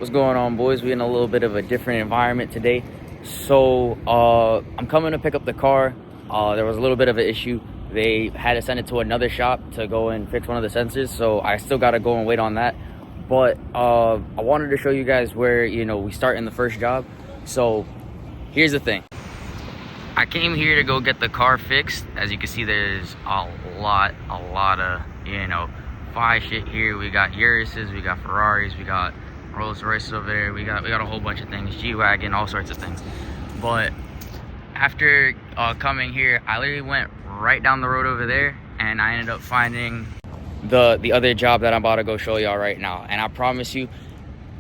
What's going on, boys? We're in a little bit of a different environment today. So I'm coming to pick up the car. There was a little bit of an issue. They had to send it to another shop to go and fix one of the sensors, so I still got to go and wait on that. But I wanted to show you guys where, we start in the first job. So here's the thing. I came here to go get the car fixed. As you can see, there's a lot of, fire shit here. We got Urises, we got Ferraris, we got Rolls Royces over there. We got a whole bunch of things, G-Wagon, all sorts of things. But after coming here, I literally went right down the road over there, and I ended up finding the other job that I'm about to go show y'all right now. And I promise you,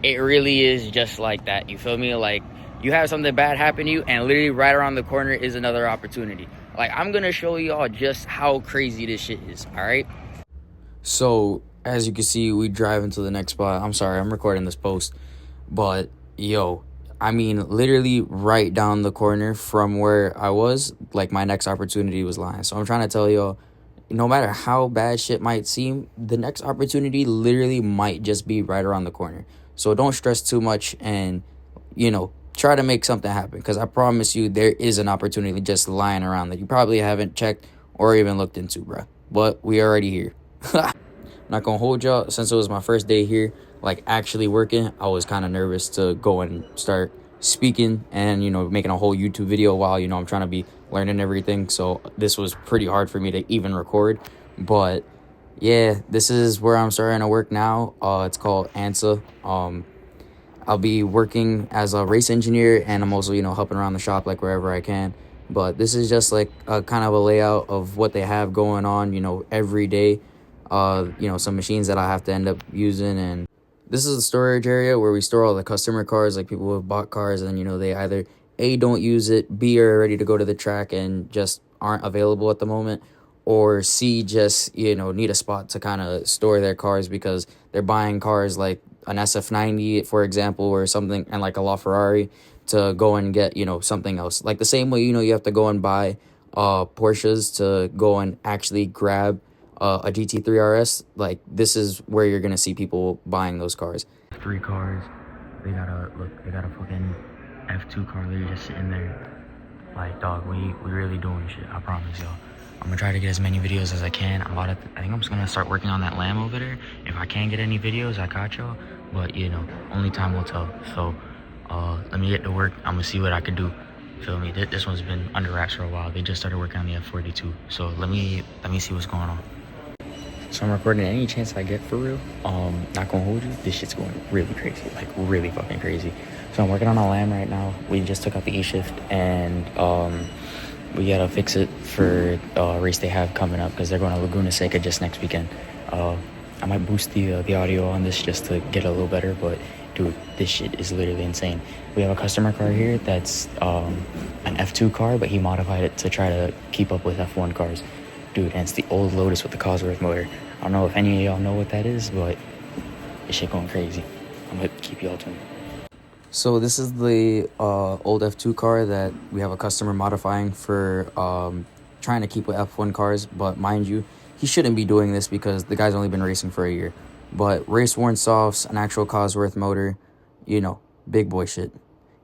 it really is just like that. You feel me? Like, you have something bad happen to you, and literally right around the corner is another opportunity. Like, I'm gonna show y'all just how crazy this shit is. All right. So as you can see, we drive into the next spot. I'm sorry, I'm recording this post, but literally right down the corner from where I was, like, my next opportunity was lying. So I'm trying to tell y'all, no matter how bad shit might seem, the next opportunity literally might just be right around the corner. So don't stress too much and, try to make something happen, because I promise you there is an opportunity just lying around that you probably haven't checked or even looked into, bruh. But we already here. Not gonna hold y'all. Since it was my first day here, like, actually working, I was kind of nervous to go and start speaking and, making a whole YouTube video while, I'm trying to be learning everything. So this was pretty hard for me to even record. But yeah, this is where I'm starting to work now. It's called ANSA. I'll be working as a race engineer, and I'm also, helping around the shop, like, wherever I can. But this is just like a kind of a layout of what they have going on, every day. Some machines that I have to end up using. And this is the storage area where we store all the customer cars, like people who have bought cars, and they either A, don't use it, B, are ready to go to the track and just aren't available at the moment, or C, just need a spot to kind of store their cars because they're buying cars like an SF90, for example, or something, and like a LaFerrari, to go and get something else. Like the same way you have to go and buy Porsches to go and actually grab a GT3 RS. Like, this is where you're gonna see people buying those cars. 3 cars. They got a fucking F2 car literally just sitting there. Like, dog, we really doing shit. I promise y'all. I'm gonna try to get as many videos as I can. I think I'm just gonna start working on that lamb over there. If I can't get any videos, I got y'all. But only time will tell. So let me get to work. I'm gonna see what I can do. Feel me? This one's been under wraps for a while. They just started working on the F42. So let me see what's going on. So I'm recording any chance I get, for real. Not gonna hold you. This shit's going really crazy, like really fucking crazy. So I'm working on a lamb right now. We just took out the E-shift, and we gotta fix it for a race they have coming up, because they're going to Laguna Seca just next weekend. I might boost the audio on this just to get a little better, but dude, this shit is literally insane. We have a customer car here that's an F2 car, but he modified it to try to keep up with F1 cars. Dude, and it's the old Lotus with the Cosworth motor. I don't know if any of y'all know what that is, but this shit going crazy. I'm gonna keep y'all tuned. So this is the old F2 car that we have a customer modifying for trying to keep with F1 cars. But mind you, he shouldn't be doing this because the guy's only been racing for a year. But race-worn softs, an actual Cosworth motor, big boy shit.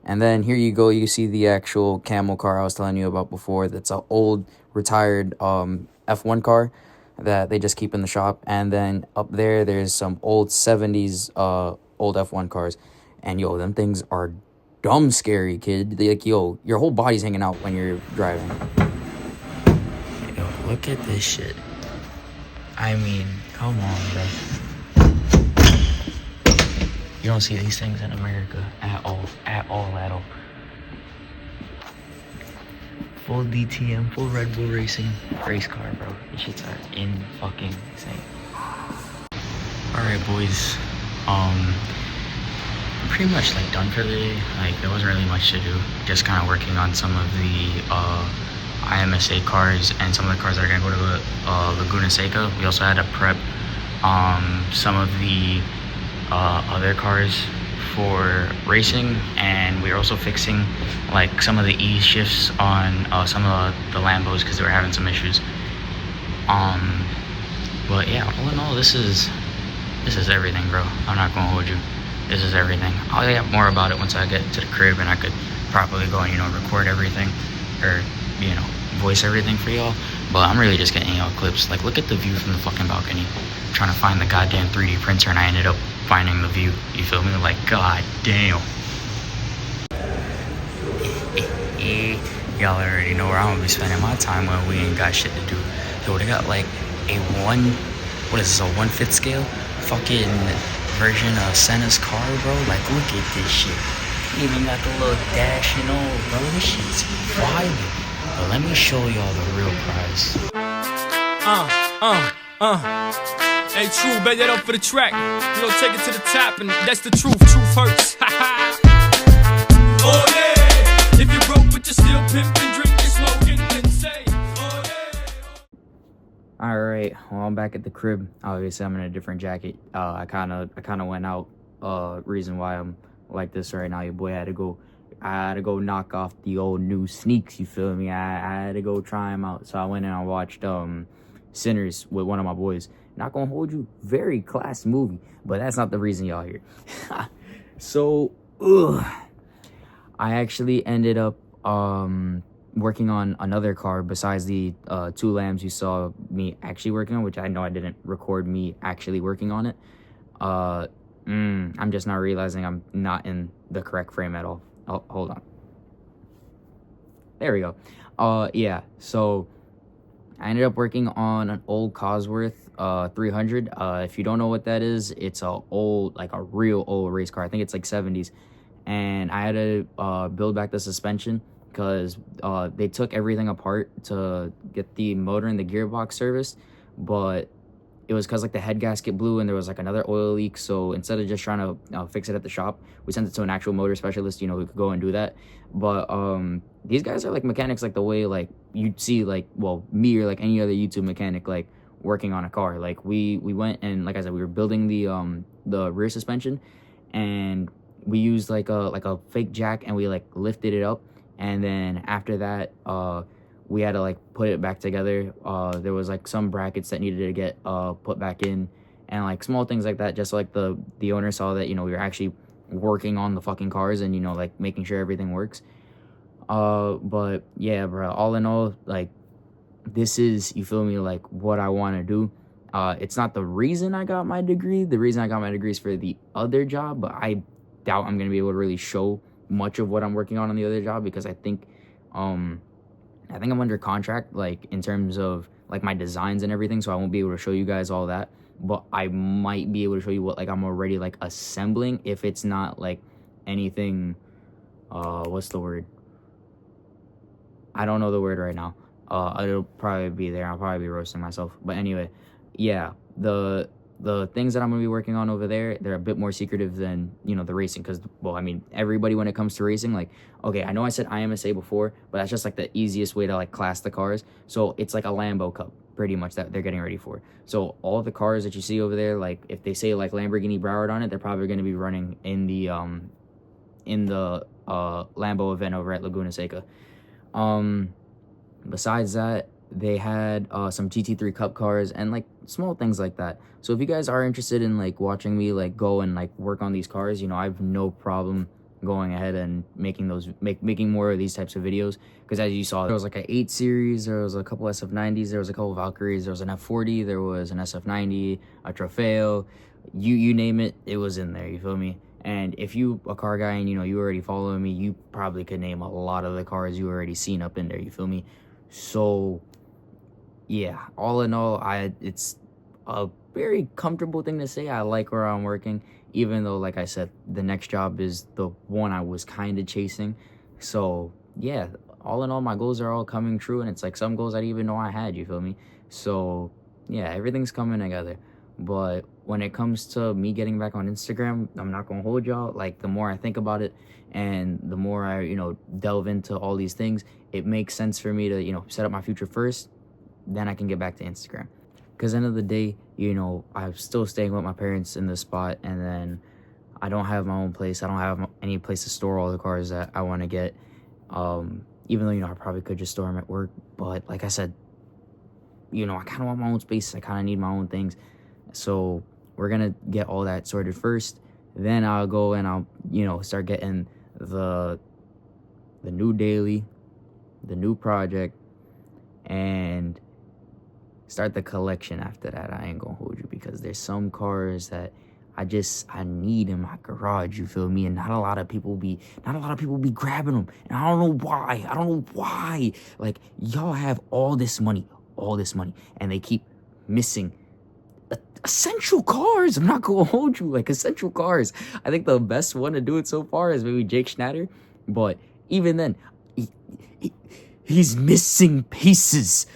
And then here you go, you see the actual camel car I was telling you about before. That's an old, retired F1 car that they just keep in the shop. And then up there's some old 70s old F1 cars. And them things are dumb scary, kid. Like, your whole body's hanging out when you're driving. Look at this shit. I mean, come on, bro. You don't see these things in America at all. Full DTM, full Red Bull Racing race car, bro. These shits are in fucking insane. Alright, boys. I'm pretty much like done for the day. Like, there wasn't really much to do. Just kind of working on some of the IMSA cars and some of the cars that are gonna go to Laguna Seca. We also had to prep some of the other cars for racing, and we were also fixing like some of the E shifts on some of the Lambos because they were having some issues. But yeah, all in all, this is everything, bro. I'm not gonna hold you. this is everything. I'll get more about it once I get to the crib and I could properly go and, record everything or, voice everything for y'all. But I'm really just getting y'all clips. Like, look at the view from the fucking balcony. I'm trying to find the goddamn 3D printer and I ended up finding the view. You feel me? Like, god damn. Y'all already know where I'm gonna be spending my time when we ain't got shit to do. Yo, they got like a 1/5 scale fucking version of Senna's car, bro. Like, look at this shit. Even got the little dash and all, bro. This shit's vibing. But let me show y'all the real price. Hey, true, bet that up for the track. You know, take it to the top, and that's the truth. Truth hurts. Oh yeah. If you broke, but you're still pimping, drinking, smoking, then say, oh yeah. All right, well, I'm back at the crib. Obviously, I'm in a different jacket. I kind of went out. Reason why I'm like this right now, your boy I had to go knock off the old new sneaks. You feel me? I had to go try them out. So I went and I watched Sinners with one of my boys. Not gonna hold you, very class movie, but that's not the reason y'all here. So, I actually ended up working on another car besides the 2 lambs you saw me actually working on, which I know I didn't record me actually working on it. I'm just not realizing I'm not in the correct frame at all. Oh, hold on. There we go. Yeah, so I ended up working on an old Cosworth 300. If you don't know what that is, it's a real old race car. I think it's like 70s. And I had to build back the suspension because they took everything apart to get the motor and the gearbox serviced, but it was because like the head gasket blew and there was like another oil leak. So instead of just trying to fix it at the shop, we sent it to an actual motor specialist, who could go and do that. But these guys are like mechanics, like the way like you'd see like, well, me or like any other YouTube mechanic like working on a car. Like we went and, like I said, we were building the rear suspension, and we used like a fake jack and we like lifted it up, and then after that we had to like put it back together. There was like some brackets that needed to get put back in, and like small things like that, just so, like the owner saw that we were actually working on the fucking cars and like making sure everything works. But yeah, bro, all in all, like, this is, you feel me, like what I want to do. It's not the reason I got my degree. The reason I got my degree is for the other job, but I doubt I'm gonna be able to really show much of what I'm working on the other job, because I think I'm under contract, like in terms of like my designs and everything, so I won't be able to show you guys all that. But I might be able to show you what like I'm already like assembling, if it's not like anything. What's the word? I don't know the word right now. It'll probably be there. I'll probably be roasting myself. But anyway, yeah, the things that I'm going to be working on over there, they're a bit more secretive than, the racing. Because, well, I mean, everybody when it comes to racing, like, okay, I know I said IMSA before, but that's just, like, the easiest way to, like, class the cars. So it's like a Lambo Cup, pretty much, that they're getting ready for. So all the cars that you see over there, like, if they say, like, Lamborghini Broward on it, they're probably going to be running in the Lambo event over at Laguna Seca. Besides that, they had some GT3 Cup cars and like small things like that. So if you guys are interested in like watching me like go and like work on these cars, I have no problem going ahead and making more of these types of videos. Because as you saw, there was like an 8 series, there was a couple SF90s, there was a couple Valkyries, there was an F40, there was an SF90, a Trofeo, you name it, it was in there. You feel me? And if you a car guy and you already follow me, you probably could name a lot of the cars you already seen up in there. You feel me? So yeah, all in all, it's a very comfortable thing to say. I like where I'm working, even though, like I said, the next job is the one I was kind of chasing. So yeah, all in all, my goals are all coming true, and it's like some goals I didn't even know I had. You feel me? So yeah, everything's coming together. But when it comes to me getting back on Instagram, I'm not gonna hold y'all. Like, the more I think about it and the more I delve into all these things, it makes sense for me to set up my future first, then I can get back to Instagram. Because end of the day, I'm still staying with my parents in this spot, and then I don't have my own place. I don't have any place to store all the cars that I want to get. Even though I probably could just store them at work, but like I said, I kind of want my own space. I kind of need my own things. So we're gonna get all that sorted first, Then I'll go and I'll, start getting the new daily, the new project, and start the collection after that. I ain't gonna hold you, because there's some cars that I need in my garage, you feel me? And not a lot of people be grabbing them. And I don't know why. Like, y'all have all this money, and they keep missing essential cars. I'm not gonna hold you, like, essential cars. I think the best one to do it so far is maybe Jake Schneider, but even then, he's missing pieces.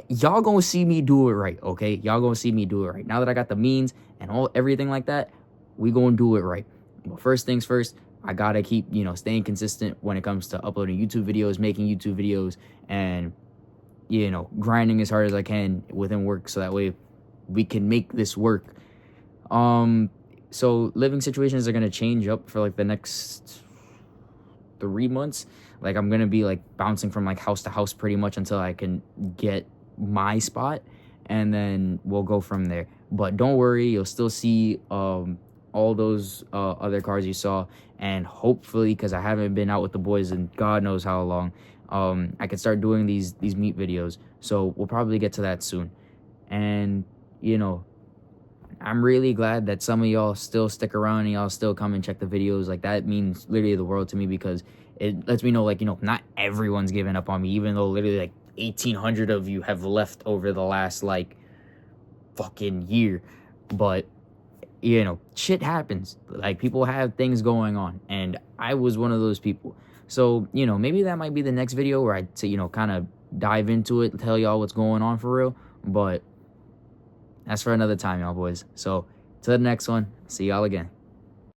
Y'all gonna see me do it right, okay? Y'all gonna see me do it right. Now that I got the means and everything like that, we gonna do it right. But first things first, I gotta keep, staying consistent when it comes to uploading YouTube videos, making YouTube videos, and, grinding as hard as I can within work, so that way we can make this work. So living situations are gonna change up for like the next 3 months. Like, I'm gonna be like bouncing from like house to house pretty much until I can get my spot, and then we'll go from there. But don't worry, you'll still see all those other cars you saw, and hopefully, because I haven't been out with the boys in God knows how long, I can start doing these meet videos. So we'll probably get to that soon. And I'm really glad that some of y'all still stick around and y'all still come and check the videos. Like, that means literally the world to me, because it lets me know, like, not everyone's giving up on me, even though literally like 1,800 of you have left over the last like fucking year. But shit happens. Like, people have things going on, and I was one of those people. So maybe that might be the next video where I kind of dive into it, tell y'all what's going on for real. But that's for another time, y'all boys. So till the next one, see y'all again.